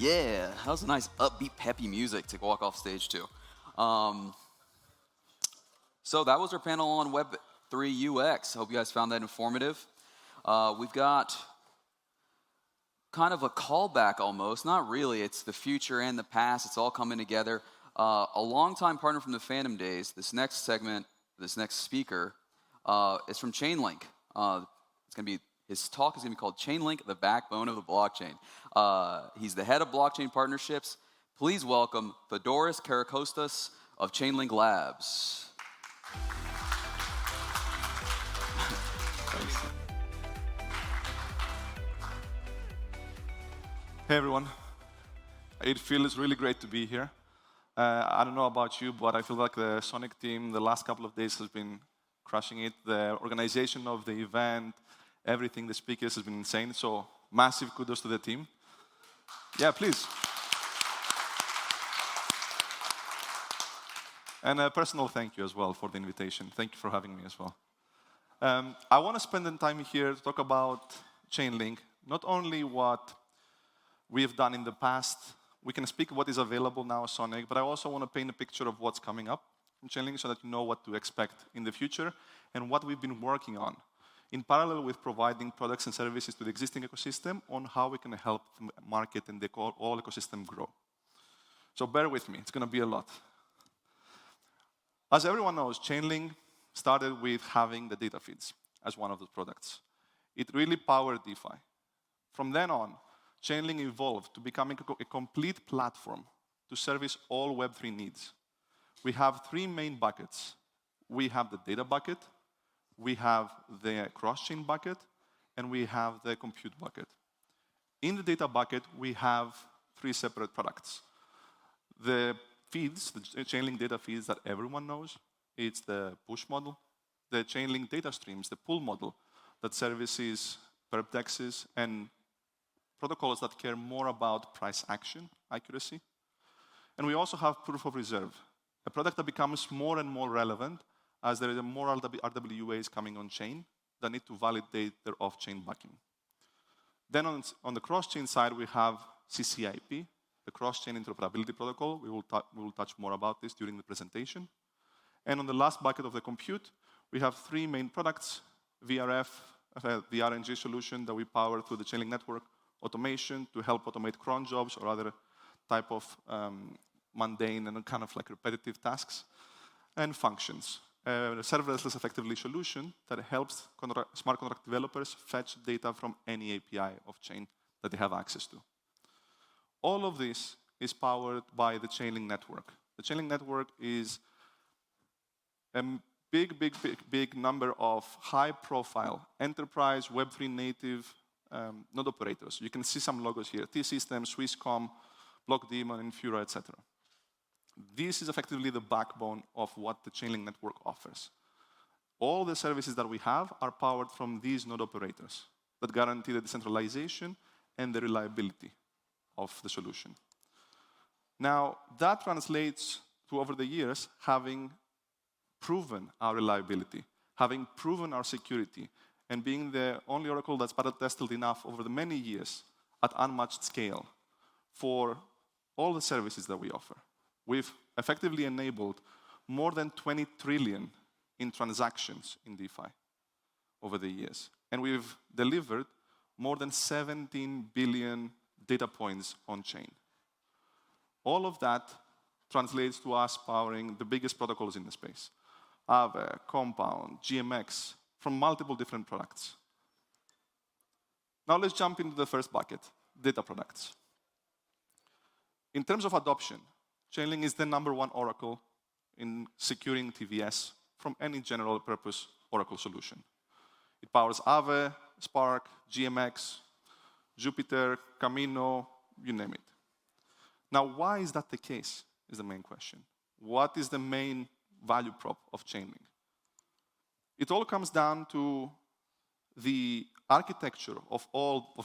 Yeah, that was a nice upbeat, peppy music to walk off stage to. So that was our panel on Web3 UX. Hope you guys found that informative. We've got kind of a callback almost. Not really. It's the future and the past. It's all coming together. A longtime partner from the Phantom days. This next segment, this next speaker, is from Chainlink. His talk is going to be called Chainlink, the backbone of the blockchain. He's the head of blockchain partnerships. Please welcome Thodoris Karakostas of Chainlink Labs. Hey everyone, it feels really great to be here. I don't know about you, but I feel like the Sonic team the last couple of days has been crushing it. The organization of the event, everything, the speakers has been insane. So massive kudos to the team. Yeah, please. And a personal thank you as well for the invitation. Thank you for having me as well. I want to spend the time here to talk about Chainlink, not only what we have done in the past. We can speak what is available now at Sonic, but I also want to paint a picture of what's coming up in Chainlink so that you know what to expect in the future and what we've been working on, in parallel with providing products and services to the existing ecosystem on how we can help the market and the whole ecosystem grow. So bear with me, it's going to be a lot. As everyone knows, Chainlink started with having the data feeds as one of the products. It really powered DeFi. From then on, Chainlink evolved to becoming a complete platform to service all Web3 needs. We have three main buckets. We have the data bucket, we have the cross-chain bucket, and we have the compute bucket. In the data bucket, we have three separate products. The feeds, the Chainlink data feeds that everyone knows, it's the push model, the Chainlink data streams, the pull model that services perpdexes and protocols that care more about price action accuracy. And we also have proof of reserve, a product that becomes more and more relevant as there are more RWAs coming on chain that need to validate their off-chain backing. Then on the cross-chain side, we have CCIP, the cross-chain interoperability protocol. We will touch more about this during the presentation. And on the last bucket of the compute, we have three main products, VRF, the RNG solution that we power through the Chainlink network, automation to help automate cron jobs or other type of mundane and kind of like repetitive tasks, and functions. A serverless effectively solution that helps smart contract developers fetch data from any API of chain that they have access to. All of this is powered by the Chainlink network. The Chainlink network is a big number of high-profile enterprise Web3 native node operators. You can see some logos here, T-Systems, Swisscom, Blockdaemon, Infura, etc. This is effectively the backbone of what the Chainlink network offers. All the services that we have are powered from these node operators that guarantee the decentralization and the reliability of the solution. Now, that translates to, over the years, having proven our reliability, having proven our security, and being the only Oracle that's battle-tested enough over the many years at unmatched scale for all the services that we offer. We've effectively enabled more than 20 trillion in transactions in DeFi over the years. And we've delivered more than 17 billion data points on chain. All of that translates to us powering the biggest protocols in the space. Aave, Compound, GMX, from multiple different products. Now let's jump into the first bucket, data products. In terms of adoption, Chainlink is the #1 Oracle in securing TVS from any general purpose Oracle solution. It powers Aave, Spark, GMX, Jupyter, Camino, you name it. Now, why is that the case, is the main question. What is the main value prop of Chainlink? It all comes down to the architecture of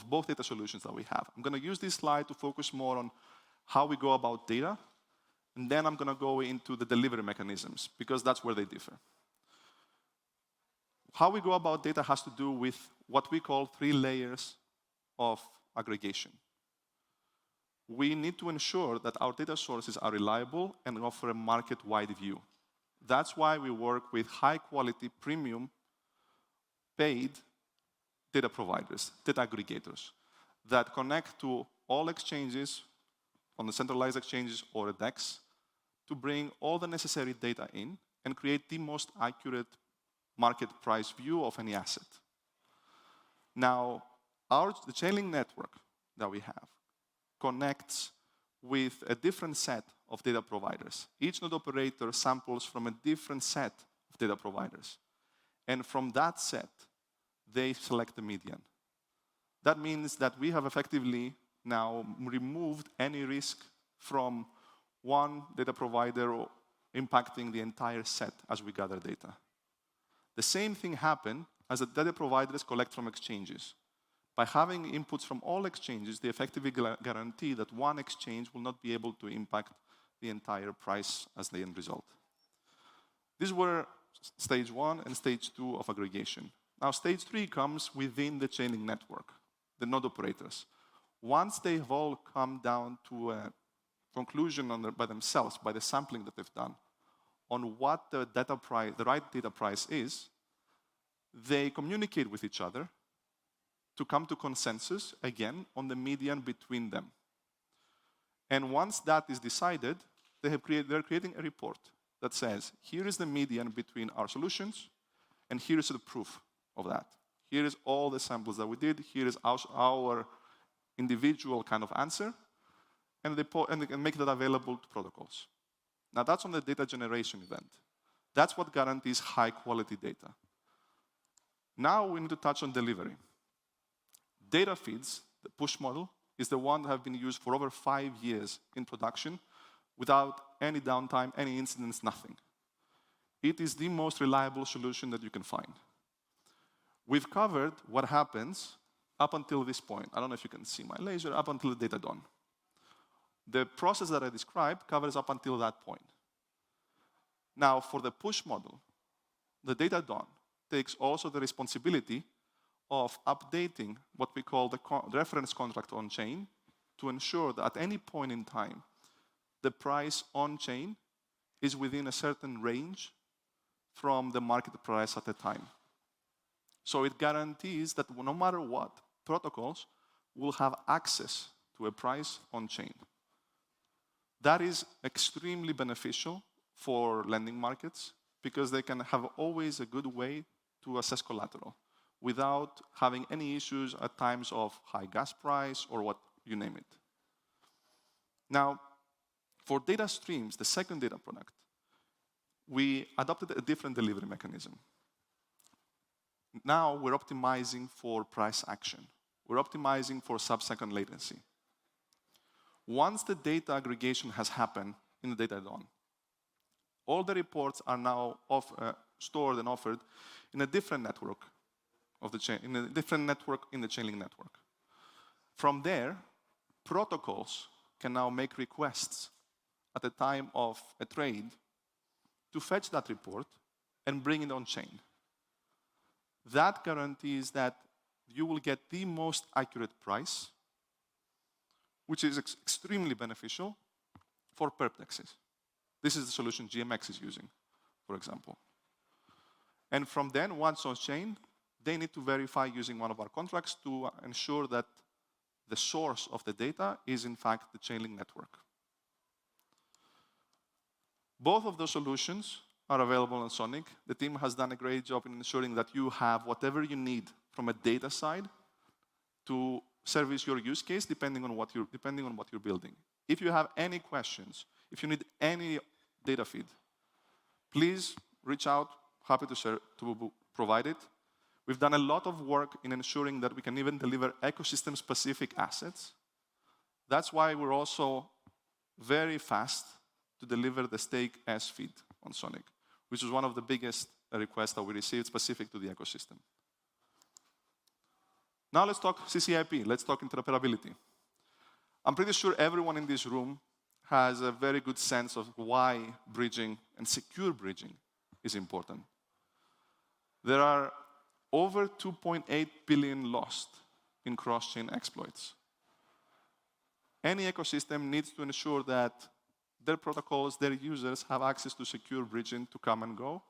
both data solutions that we have. I'm going to use this slide to focus more on how we go about data, and then I'm going to go into the delivery mechanisms, because that's where they differ. How we go about data has to do with what we call 3 layers of aggregation. we need to ensure that our data sources are reliable and offer a market-wide view. That's why we work with high-quality, premium, paid data providers, data aggregators, that connect to all exchanges on the centralized exchanges or a DEX to bring all the necessary data in and create the most accurate market price view of any asset. Now, the Chainlink network that we have connects with a different set of data providers. Each node operator samples from a different set of data providers. And from that set, they select the median. That means that we have effectively now removed any risk from one data provider impacting the entire set as we gather data. The same thing happens as the data providers collect from exchanges. By having inputs from all exchanges, they effectively guarantee that one exchange will not be able to impact the entire price as the end result. These were stage 1 and stage 2 of aggregation. Now, stage 3 comes within the Chainlink network, the node operators. Once they have all come down to a conclusion by themselves, by the sampling that they've done, on what the right data price is, they communicate with each other to come to consensus, again, on the median between them. And once that is decided, they're creating a report that says, here is the median between our solutions, and here is the proof of that. Here is all the samples that we did, here is our individual kind of answer, and they can make that available to protocols. Now, that's on the data generation event. That's what guarantees high-quality data. Now we need to touch on delivery. Data feeds, the push model, is the one that have been used for over 5 years in production without any downtime, any incidents, nothing. It is the most reliable solution that you can find. We've covered what happens up until this point. I don't know if you can see my laser, up until the data dawn. The process that I described covers up until that point. Now, for the push model, the data dawn takes also the responsibility of updating what we call the reference contract on chain to ensure that at any point in time, the price on chain is within a certain range from the market price at the time. So it guarantees that no matter what, protocols will have access to a price on chain. That is extremely beneficial for lending markets because they can have always a good way to assess collateral without having any issues at times of high gas price or what you name it. Now, for data streams, the second data product, we adopted a different delivery mechanism. Now we're optimizing for price action. We're optimizing for sub-second latency. Once the data aggregation has happened in the data dawn, all the reports are now stored and offered in a different network of the chain, in a different network in the Chainlink network. From there, protocols can now make requests at the time of a trade to fetch that report and bring it on chain. That guarantees that you will get the most accurate price, which is extremely beneficial for perplexes. This is the solution GMX is using, for example. And from then, once on chain, they need to verify using one of our contracts to ensure that the source of the data is, in fact, the Chainlink network. Both of those solutions are available on Sonic. The team has done a great job in ensuring that you have whatever you need from a data side to service your use case depending on what you're building. If you have any questions, if you need any data feed, please reach out. Happy to provide it. We've done a lot of work in ensuring that we can even deliver ecosystem-specific assets. That's why we're also very fast to deliver the stake as feed on Sonic, which is one of the biggest requests that we received specific to the ecosystem. Now let's talk CCIP, let's talk interoperability. I'm pretty sure everyone in this room has a very good sense of why bridging and secure bridging is important. There are over 2.8 billion lost in cross-chain exploits. Any ecosystem needs to ensure that their protocols, their users have access to secure bridging to come and go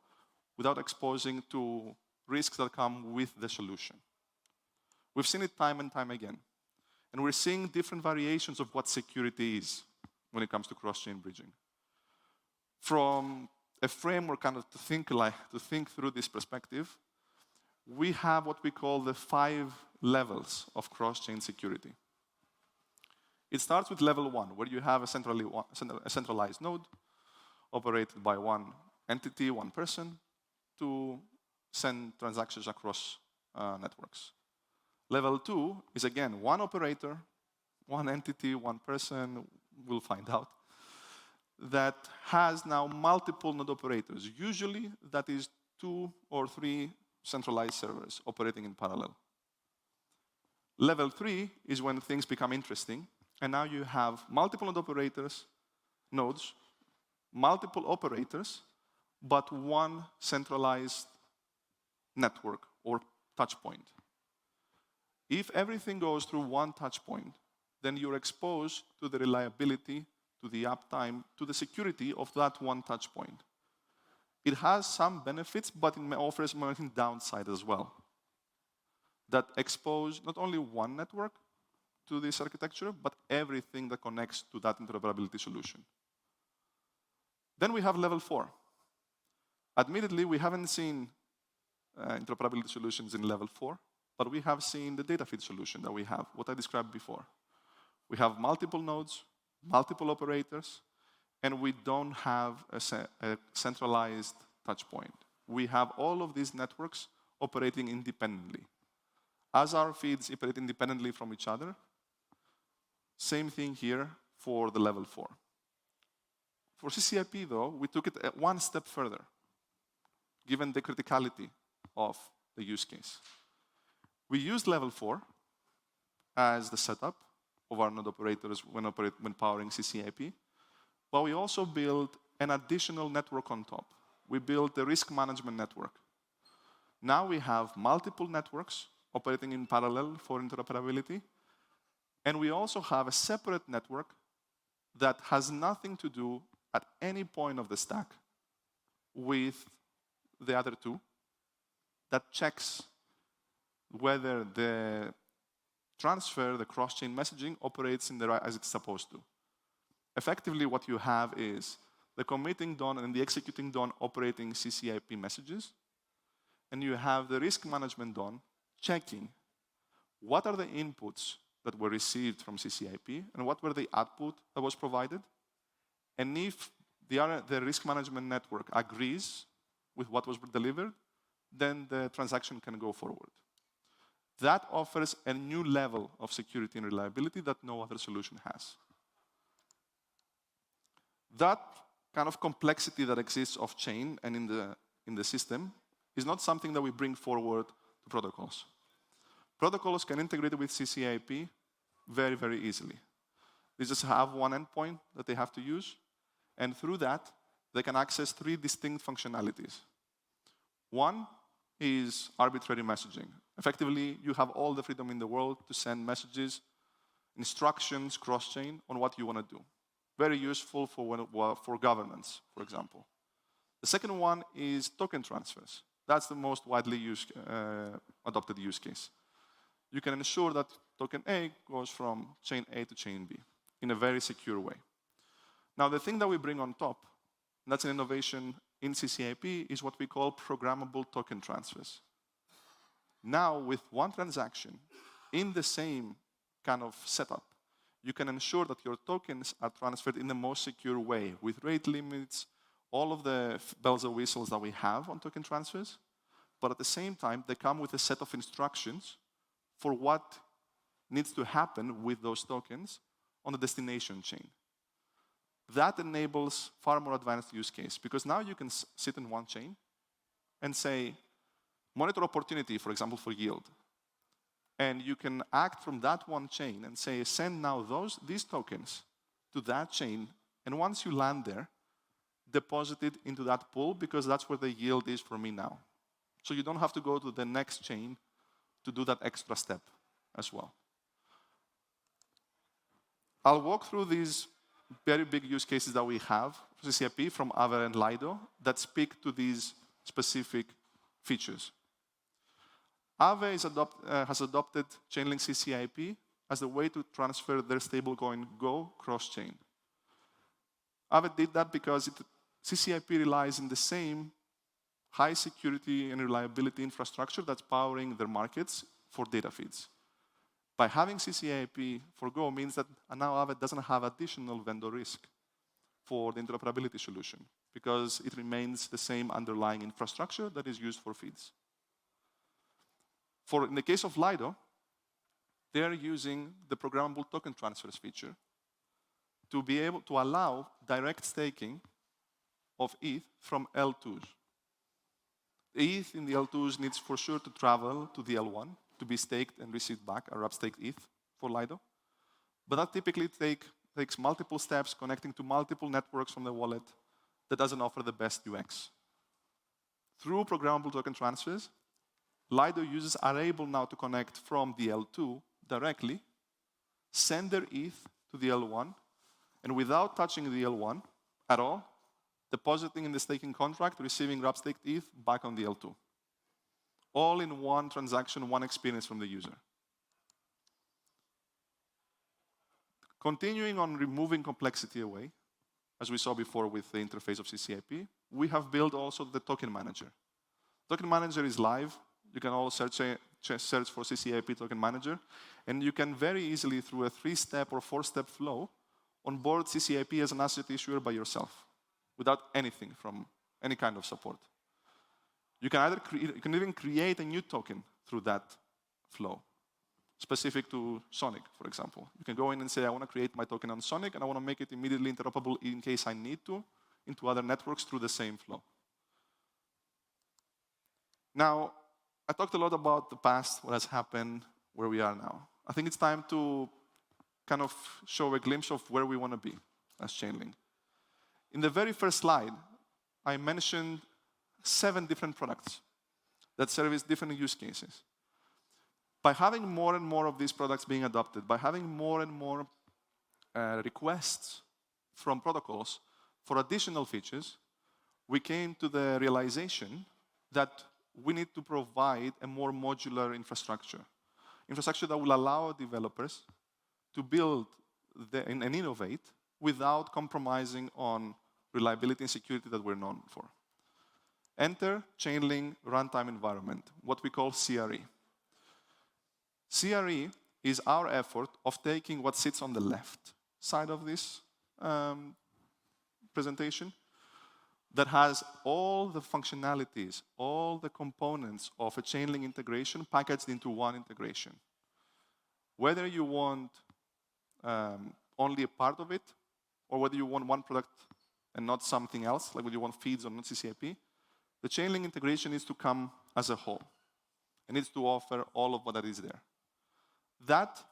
without exposing to risks that come with the solution. We've seen it time and time again. And we're seeing different variations of what security is when it comes to cross-chain bridging. From a framework kind of to think through this perspective, we have what we call the 5 levels of cross-chain security. It starts with level 1, where you have a centralized node operated by one entity, one person, to send transactions across networks. Level 2 is, again, one operator, one entity, one person, we'll find out, that has now multiple node operators. Usually, that is 2 or 3 centralized servers operating in parallel. Level 3 is when things become interesting, and now you have multiple node operators, nodes, multiple operators, but one centralized network or touch point. If everything goes through one touch point, then you're exposed to the reliability, to the uptime, to the security of that one touch point. It has some benefits, but it offers many downside as well, that expose not only one network to this architecture, but everything that connects to that interoperability solution. Then we have level 4. Admittedly, we haven't seen interoperability solutions in level 4, but we have seen the data feed solution that we have, what I described before. We have multiple nodes, multiple operators, and we don't have a centralized touch point. We have all of these networks operating independently. As our feeds operate independently from each other, same thing here for the level 4. For CCIP, though, we took it one step further, given the criticality of the use case. We used level 4 as the setup of our node operators when powering CCIP, but we also built an additional network on top. We built the risk management network. Now we have multiple networks operating in parallel for interoperability, and we also have a separate network that has nothing to do at any point of the stack with the other two, that checks whether the transfer, the cross-chain messaging, operates as it's supposed to. Effectively, what you have is the committing DON and the executing DON operating CCIP messages, and you have the risk management DON checking what are the inputs that were received from CCIP and what were the output that was provided. And if the risk management network agrees with what was delivered, then the transaction can go forward. That offers a new level of security and reliability that no other solution has. That kind of complexity that exists off-chain and in the system is not something that we bring forward to protocols. Protocols can integrate with CCIP very, very easily. They just have one endpoint that they have to use, and through that, they can access 3 distinct functionalities. One is arbitrary messaging. Effectively, you have all the freedom in the world to send messages, instructions, cross-chain on what you want to do. Very useful for governance, for example. The second one is token transfers. That's the most widely adopted use case. You can ensure that token A goes from chain A to chain B in a very secure way. Now, the thing that we bring on top, that's an innovation in CCIP, is what we call programmable token transfers. Now, with one transaction, in the same kind of setup, you can ensure that your tokens are transferred in the most secure way, with rate limits, all of the bells and whistles that we have on token transfers, but at the same time, they come with a set of instructions for what needs to happen with those tokens on the destination chain. That enables far more advanced use case, because now you can sit in one chain and say, monitor opportunity, for example, for yield. And you can act from that one chain and say, send now these tokens to that chain, and once you land there, deposit it into that pool, because that's where the yield is for me now. So you don't have to go to the next chain to do that extra step as well. I'll walk through these very big use cases that we have for CCIP from Aave and Lido that speak to these specific features. Aave has adopted Chainlink CCIP as a way to transfer their stablecoin Go cross-chain. Aave did that because CCIP relies on the same high security and reliability infrastructure that's powering their markets for data feeds. By having CCIP for Go means that now Aave doesn't have additional vendor risk for the interoperability solution because it remains the same underlying infrastructure that is used for feeds. In the case of Lido, they're using the programmable token transfers feature to be able to allow direct staking of ETH from L2s. The ETH in the L2s needs for sure to travel to the L1 to be staked and received back, a wrap-staked ETH for Lido. But that typically takes multiple steps connecting to multiple networks from the wallet that doesn't offer the best UX. Through programmable token transfers, Lido users are able now to connect from the L2 directly, send their ETH to the L1, and without touching the L1 at all, depositing in the staking contract, receiving wrap-staked ETH back on the L2. All in one transaction, one experience from the user. Continuing on removing complexity away, as we saw before with the interface of CCIP, we have built also the token manager. Token manager is live. You can all search for CCIP token manager, and you can very easily, through a 3-step or 4-step flow, onboard CCIP as an asset issuer by yourself, without anything from any kind of support. You can even create a new token through that flow, specific to Sonic, for example. You can go in and say, I want to create my token on Sonic, and I want to make it immediately interoperable in case I need to, into other networks through the same flow. Now, I talked a lot about the past, what has happened, where we are now. I think it's time to kind of show a glimpse of where we want to be as Chainlink. In the very first slide, I mentioned 7 different products that service different use cases. By having more and more of these products being adopted, by having more and more requests from protocols for additional features, we came to the realization that we need to provide a more modular infrastructure that will allow developers to build and innovate without compromising on reliability and security that we're known for. Enter Chainlink Runtime Environment, what we call CRE. CRE is our effort of taking what sits on the left side of this presentation that has all the functionalities, all the components of a Chainlink integration packaged into one integration. Whether you want only a part of it, or whether you want one product and not something else, like whether you want feeds or not CCIP, the Chainlink integration needs to come as a whole. It needs to offer all of what that is there. That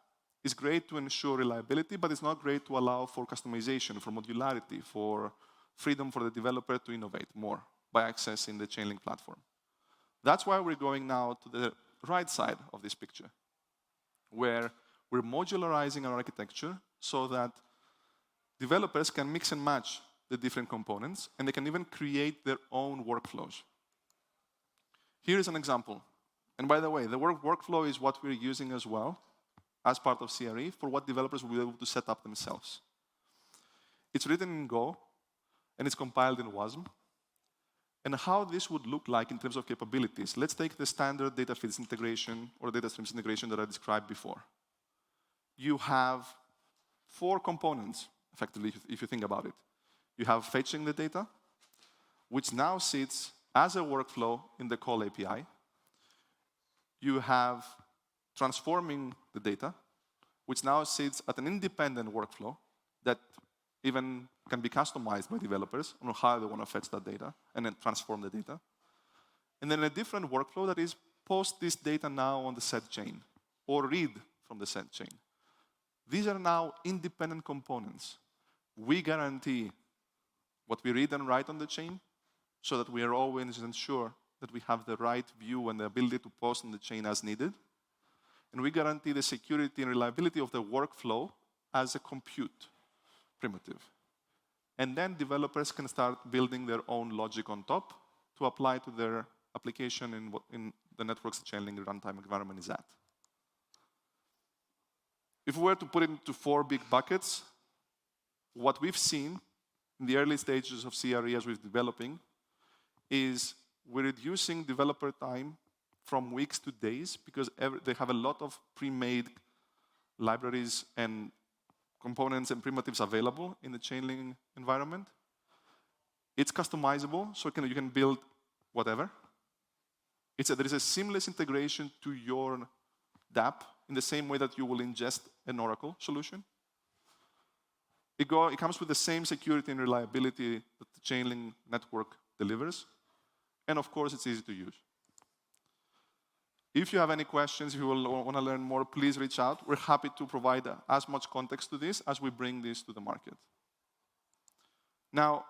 is great to ensure reliability, but it's not great to allow for customization, for modularity, for freedom for the developer to innovate more by accessing the Chainlink platform. That's why we're going now to the right side of this picture, where we're modularizing our architecture so that developers can mix and match the different components, and they can even create their own workflows. Here is an example. And by the way, the workflow is what we're using as well as part of CRE for what developers will be able to set up themselves. It's written in Go, and it's compiled in WASM. And how this would look like in terms of capabilities. Let's take the standard data feeds integration or data streams integration that I described before. You have 4 components, effectively, if you think about it. You have fetching the data, which now sits as a workflow in the call API. You have transforming the data, which now sits at an independent workflow that even can be customized by developers on how they want to fetch that data and then transform the data. And then a different workflow that is post this data now on the set chain or read from the set chain. These are now independent components. We guarantee what we read and write on the chain so that we are always ensure that we have the right view and the ability to post on the chain as needed. And we guarantee the security and reliability of the workflow as a compute primitive. And then developers can start building their own logic on top to apply to their application in the networks the Chainlink runtime environment is at. If we were to put it into 4 big buckets, what we've seen in the early stages of CRE as we're developing is we're reducing developer time from weeks to days because they have a lot of pre-made libraries and components and primitives available in the Chainlink environment. It's customizable, so you can build whatever. There is a seamless integration to your dApp in the same way that you will ingest an Oracle solution. It comes with the same security and reliability that the Chainlink network delivers. And of course, it's easy to use. If you have any questions, if you want to learn more, please reach out. We're happy to provide as much context to this as we bring this to the market. Now,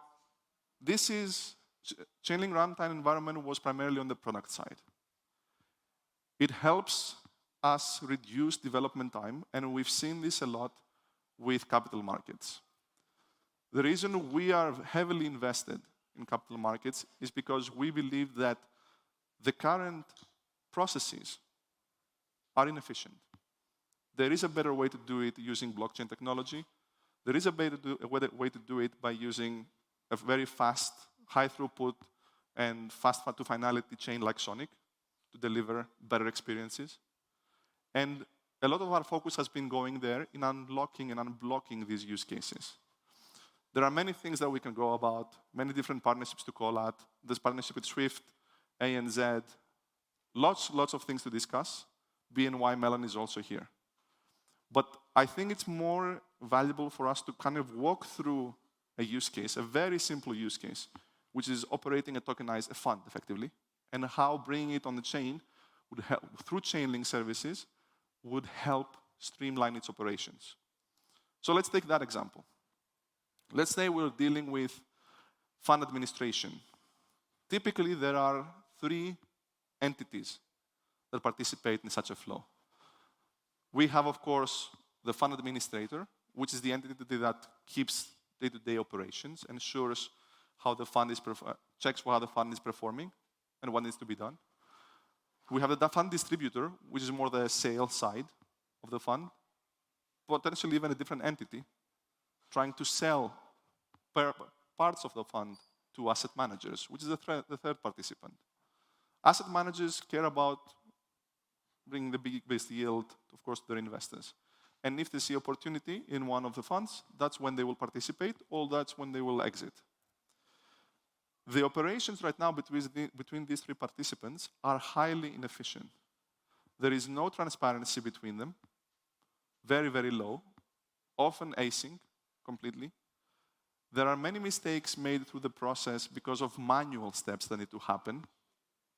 Chainlink runtime environment was primarily on the product side. It helps us reduce development time, and we've seen this a lot with capital markets. The reason we are heavily invested in capital markets is because we believe that the current processes are inefficient. There is a better way to do it using blockchain technology. There is a better way to do it by using a very fast, high throughput, and fast to finality chain like Sonic to deliver better experiences. And a lot of our focus has been going there in unlocking and unblocking these use cases. There are many things that we can go about, many different partnerships to call out. There's partnership with Swift, ANZ, lots of things to discuss. BNY Mellon is also here. But I think it's more valuable for us to kind of walk through a use case, a very simple use case, which is operating a tokenized fund effectively, and how bringing it on the chain would help, through Chainlink services, would help streamline its operations. So let's take that example. Let's say we're dealing with fund administration. Typically, there are 3 entities that participate in such a flow. We have, of course, the fund administrator, which is the entity that keeps day-to-day operations, ensures how the fund is checks how the fund is performing and what needs to be done. We have the fund distributor, which is more the sales side of the fund, potentially even a different entity, trying to sell parts of the fund to asset managers, which is the 3rd participant. Asset managers care about bringing the biggest yield, of course, to their investors. And if they see opportunity in one of the funds, that's when they will participate, or that's when they will exit. The operations right now between these 3 participants are highly inefficient. There is no transparency between them, very, very low, often async completely. There are many mistakes made through the process because of manual steps that need to happen,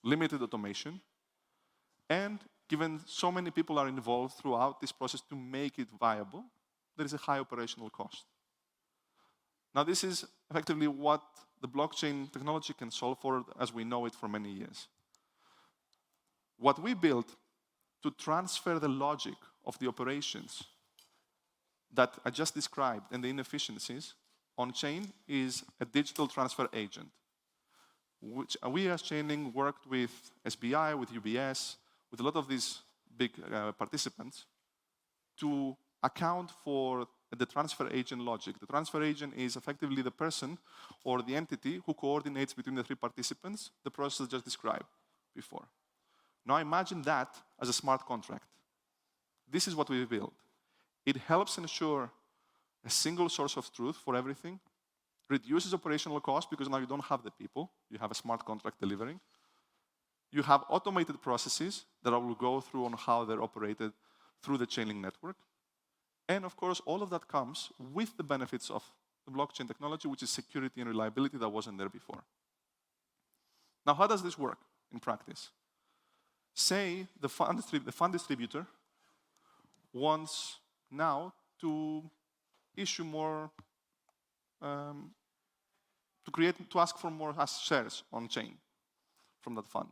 limited automation, and given so many people are involved throughout this process to make it viable, there is a high operational cost. Now, this is effectively what the blockchain technology can solve for as we know it for many years. What we built to transfer the logic of the operations that I just described and the inefficiencies on-chain is a digital transfer agent, which we as Chainlink worked with SBI, with UBS, with a lot of these big participants to account for the transfer agent logic. The transfer agent is effectively the person or the entity who coordinates between the 3 participants, the process I just described before. Now imagine that as a smart contract. This is what we built. It helps ensure a single source of truth for everything, reduces operational costs because now you don't have the people, you have a smart contract delivering. You have automated processes that I will go through on how they're operated through the Chainlink network. And of course, all of that comes with the benefits of the blockchain technology, which is security and reliability that wasn't there before. Now, how does this work in practice? Say the fund distributor wants now to issue more, to ask for more shares on chain from that fund.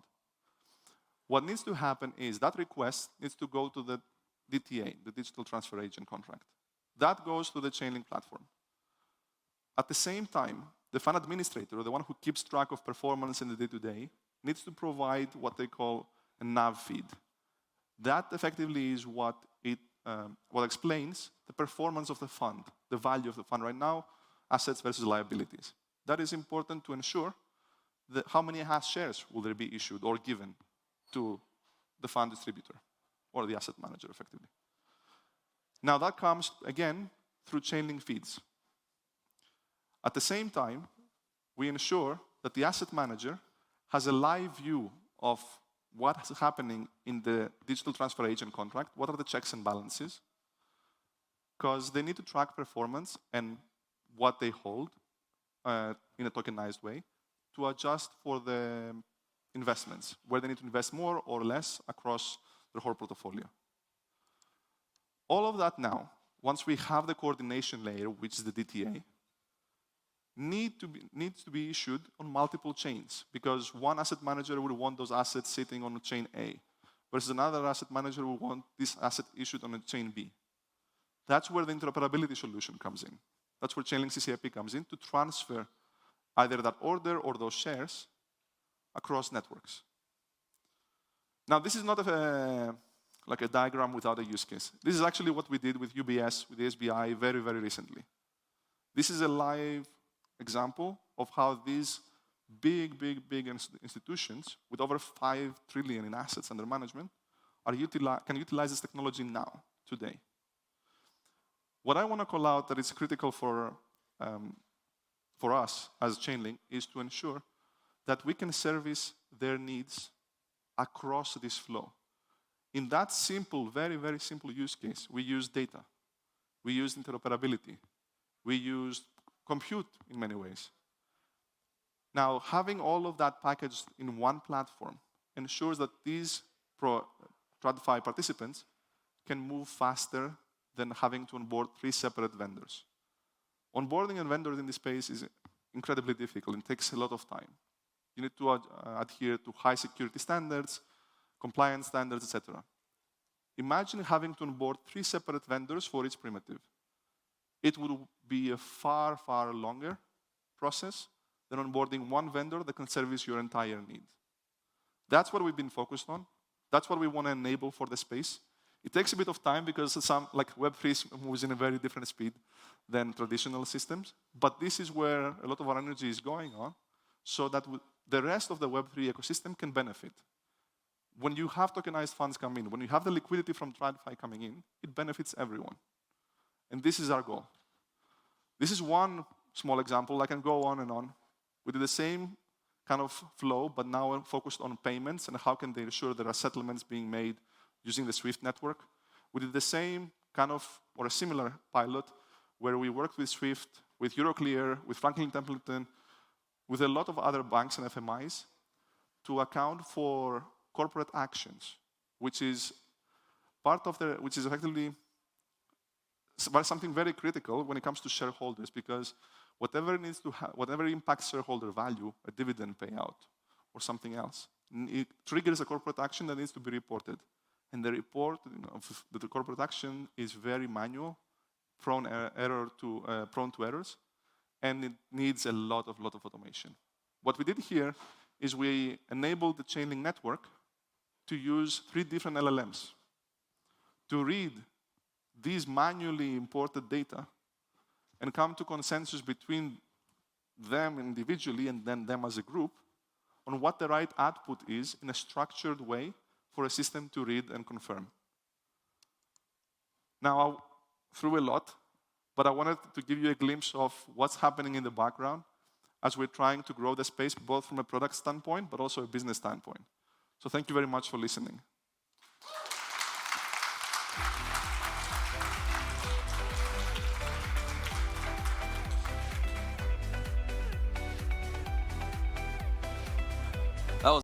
What needs to happen is that request needs to go to the DTA, the Digital Transfer Agent contract. That goes to the Chainlink platform. At the same time, the fund administrator, the one who keeps track of performance in the day-to-day, needs to provide what they call a nav feed. That effectively is what explains the performance of the fund, the value of the fund right now, assets versus liabilities. That is important to ensure that how many shares will there be issued or given to the fund distributor or the asset manager, effectively. Now that comes, again, through Chainlink feeds. At the same time, we ensure that the asset manager has a live view of what is happening in the digital transfer agent contract, what are the checks and balances, because they need to track performance and what they hold in a tokenized way to adjust for the investments, where they need to invest more or less across their whole portfolio. All of that now, once we have the coordination layer, which is the DTA, needs to be issued on multiple chains, because one asset manager will want those assets sitting on chain A, versus another asset manager will want this asset issued on a chain B. That's where the interoperability solution comes in. That's where Chainlink CCIP comes in to transfer either that order or those shares across networks. Now, this is not like a diagram without a use case. This is actually what we did with UBS, with the SBI very, very recently. This is a live example of how these big institutions with over 5 trillion in assets under management can utilize this technology now, today. What I want to call out that is critical for us as Chainlink is to ensure that we can service their needs across this flow. In that simple, very, very simple use case, we use data. We use interoperability. We use compute in many ways. Now, having all of that packaged in one platform ensures that these TradFi participants can move faster than having to onboard 3 separate vendors. Onboarding a vendor in this space is incredibly difficult. It takes a lot of time. You need to adhere to high security standards, compliance standards, etc. Imagine having to onboard 3 separate vendors for each primitive. It would be a far, far longer process than onboarding one vendor that can service your entire need. That's what we've been focused on. That's what we want to enable for the space. It takes a bit of time because like Web3 moves in a very different speed than traditional systems. But this is where a lot of our energy is going on, so that the rest of the Web3 ecosystem can benefit. When you have tokenized funds come in, when you have the liquidity from TradFi coming in, it benefits everyone. And this is our goal. This is one small example. I can go on and on. We did the same kind of flow, but now focused on payments and how can they ensure there are settlements being made using the SWIFT network. We did the same kind of, or a similar pilot, where we worked with SWIFT, with Euroclear, with Franklin Templeton, with a lot of other banks and FMIs to account for corporate actions, which is effectively something very critical when it comes to shareholders, because whatever impacts shareholder value, a dividend payout or something else, it triggers a corporate action that needs to be reported. And the report of the corporate action is very manual, prone to errors, and it needs a lot of automation. What we did here is we enabled the Chainlink network to use 3 different LLMs to read these manually imported data and come to consensus between them individually and then them as a group on what the right output is in a structured way for a system to read and confirm. Now, I threw a lot, but I wanted to give you a glimpse of what's happening in the background as we're trying to grow the space, both from a product standpoint, but also a business standpoint. So thank you very much for listening.